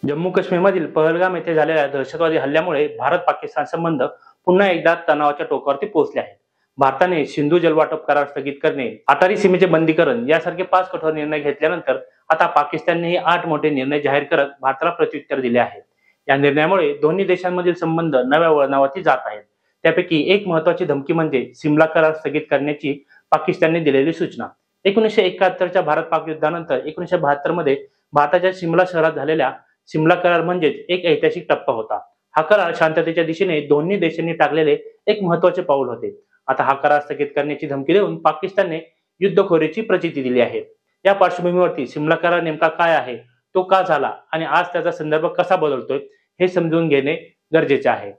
जम्मू काश्मीरमधील पहलगाम येथे झालेल्या दहशतवादी हल्ल्यामुळे भारत-पाकिस्तान संबंध पुन्हा एकदा तणावाच्या टोकावरती पोहोचले आहेत. भारताने सिंधू जलवाटप करार स्थगित करणे, अटारी सीमेचे बंदीकरण यासारखे 5 कठोर निर्णय घेतल्यानंतर आता पाकिस्ताननेही 8 मोठे निर्णय जाहीर करत भारताला प्रत्युत्तर दिले आहे. या निर्णयामुळे दोन्ही देशांमधील संबंध नव्या वळणावरती जात आहेत. त्यापैकी एक महत्त्वाची धमकी म्हणजे सिमला करार स्थगित करण्याची पाकिस्तानने दिलेली सूचना. 1971च्या भारत-पाक युद्धानंतर 1972 मध्ये भारताच्या सिमला शहरात झालेल्या सिमला करार म्हणजेच एक ऐतिहासिक टप्पा होता. हा करार शांततेच्या दिशेने दोन्ही देशांनी टाकलेले एक महत्त्वाचे पाऊल होते. आता हा करार स्थगित करण्याची धमकी देऊन पाकिस्तानने युद्धखोरीची प्रचिती दिली आहे. या पार्श्वभूमीवरती सिमला करार नेमका काय आहे, तो का झाला आणि आज त्याचा संदर्भ कसा बदलतोय हे समजून घेणे गरजेचे आहे.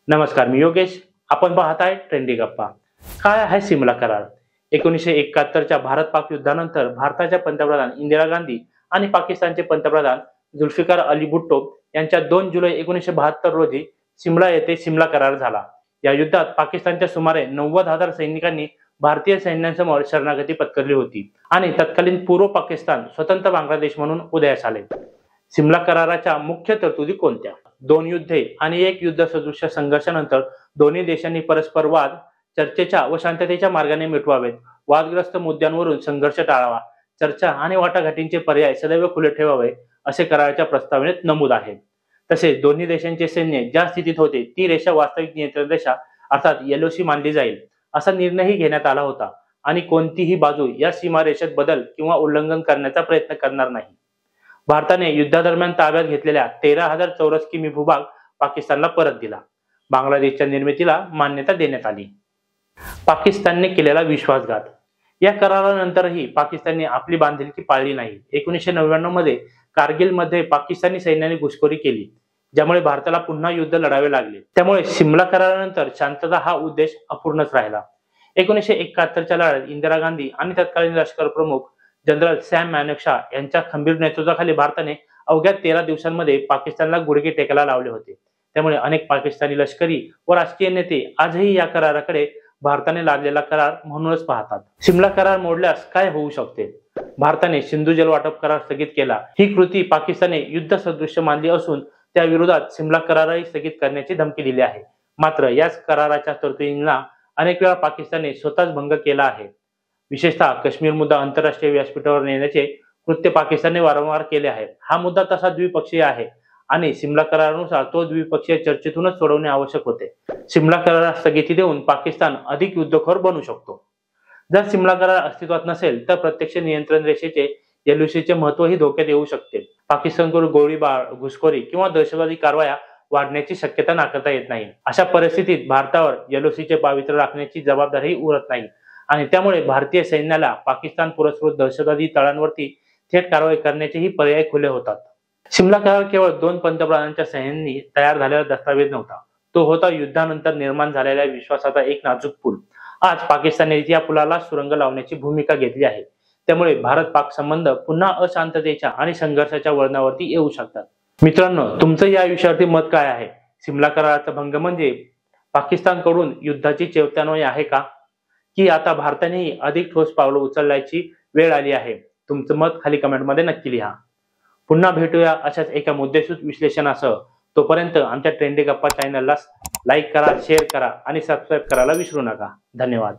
नमस्कार, मी योगेश. आपण पाहताय ट्रेंडी गप्पा. काय आहे सिमला करार? 1971च्या भारत-पाक युद्धानंतर भारताच्या पंतप्रधान इंदिरा गांधी आणि पाकिस्तानचे पंतप्रधान जुल्फिकार अली भुट्टो यांच्या 2 जुलै 1972 रोजी सिमला येथे सिमला करार झाला. या युद्धात पाकिस्तानच्या सुमारे 90,000 सैनिकांनी भारतीय सैन्यासमोर शरणागती पत्करली होती आणि तत्कालीन पूर्व पाकिस्तान स्वतंत्र बांगलादेश म्हणून उदयास आले. सिमला कराराच्या मुख्य तरतुदी कोणत्या? 2 युद्धे आणि एक युद्ध सदृश संघर्षानंतर दोन्ही देशांनी परस्पर वाद चर्चेच्या व शांततेच्या मार्गाने मिटवावेत. वादग्रस्त मुद्द्यांवरून संघर्ष टाळावा. चर्चा आणि वाटाघाटींचे पर्याय सदैव खुले ठेवावे असे कराराच्या प्रस्तावनेत नमूद आहे. तसेच दोन्ही देशांचे सैन्य ज्या स्थितीत होते ती रेषा वास्तविक नियंत्रण रेषा अर्थात LOC मानली जाईल असा निर्णयही घेण्यात आला होता आणि कोणतीही बाजू या सीमारेषेत बदल किंवा उल्लंघन करण्याचा प्रयत्न करणार नाही. भारताने युद्धादरम्यान ताब्यात घेतलेल्या 13,000 चौरस किमी भूभाग पाकिस्तानला परत दिला. बांगलादेशच्या निर्मितीला मान्यता देण्यात आली. पाकिस्तानने केलेला विश्वासघात. या करारानंतरही पाकिस्तानने आपली बांधिलकी पाळली नाही. 1999 मध्ये कारगिलमध्ये पाकिस्तानी सैन्याने घुसखोरी केली, ज्यामुळे भारताला पुन्हा युद्ध लढावे लागले. त्यामुळे सिमला करारानंतर शांतता हा उद्देश अपूर्णच राहिला. 1971च्या लढ्यात इंदिरा गांधी आणि तत्कालीन लष्कर प्रमुख जनरल सॅम मॅनेकशॉ यांच्या खंबीर नेतृत्वाखाली भारताने अवघ्या 13 दिवसांमध्ये पाकिस्तानला गुडघे टेकायला लावले होते. त्यामुळे अनेक पाकिस्तानी लष्करी व राजकीय नेते आजही या कराराकडे भारताने लादलेला करार म्हणूनच पाहतात. सिमला करार मोडल्यास काय होऊ शकते? भारताने सिंधू जलवाटप करार स्थगित केला. ही कृती पाकिस्तानने युद्ध सदृश्य मानली असून त्या विरोधात सिमला करारही स्थगित करण्याची धमकी दिली आहे. मात्र याच कराराच्या तरतुदींना अनेक वेळा पाकिस्तानने स्वतःच भंग केला आहे. विशेषतः काश्मीर मुद्दा आंतरराष्ट्रीय व्यासपीठावर नेण्याचे कृत्य पाकिस्तानने वारंवार केले आहे. हा मुद्दा तसा द्विपक्षीय आहे आणि सिमला करारानुसार तो द्विपक्षीय चर्चेतूनच सोडवणे आवश्यक होते. सिमला करारास स्थगिती देऊन पाकिस्तान अधिक युद्धखोर बनू शकतो. जर सिमला करार अस्तित्वात नसेल तर प्रत्यक्ष नियंत्रण रेषेचे LOCचे महत्त्वही धोक्यात येऊ शकते. पाकिस्तानकडून गोळीबार, घुसखोरी किंवा दहशतवादी कारवाया वाढण्याची शक्यता नाकारता येत नाही. अशा परिस्थितीत भारतावर LOCचे पावित्र्य राखण्याची जबाबदारी उरत नाही आणि त्यामुळे भारतीय सैन्याला पाकिस्तान पुरस्कृत दहशतवादी तळांवरती थेट कारवाई करण्याचेही पर्याय खुले होतात. सिमला करार केवळ 2 पंतप्रधानांच्या सह्यांनी तयार झालेला दस्तावेज नव्हता. तो होता युद्धानंतर निर्माण झालेल्या विश्वासाचा एक नाजूक पूल. आज पाकिस्तानने या पुलाला सुरंग लावण्याची भूमिका घेतली आहे. त्यामुळे भारत-पाक संबंध पुन्हा अशांततेच्या आणि संघर्षाच्या वळणावरती येऊ शकतात. मित्रांनो, तुमचं या विषयावरती मत काय आहे? सिमला कराराचा भंग म्हणजे पाकिस्तानकडून युद्धाची चेतावणी आहे का, की आता भारतानेही अधिक ठोस पावलं उचलण्याची वेळ आली आहे? तुमचं मत खाली कमेंटमध्ये नक्की लिहा. पुन्हा भेटूया अशाच एका मुद्देसूद विश्लेषणासह. तोपर्यंत आमच्या ट्रेंडी गप्पा चॅनलला लाईक करा, शेअर करा आणि सबस्क्राईब करायला विसरू नका. धन्यवाद.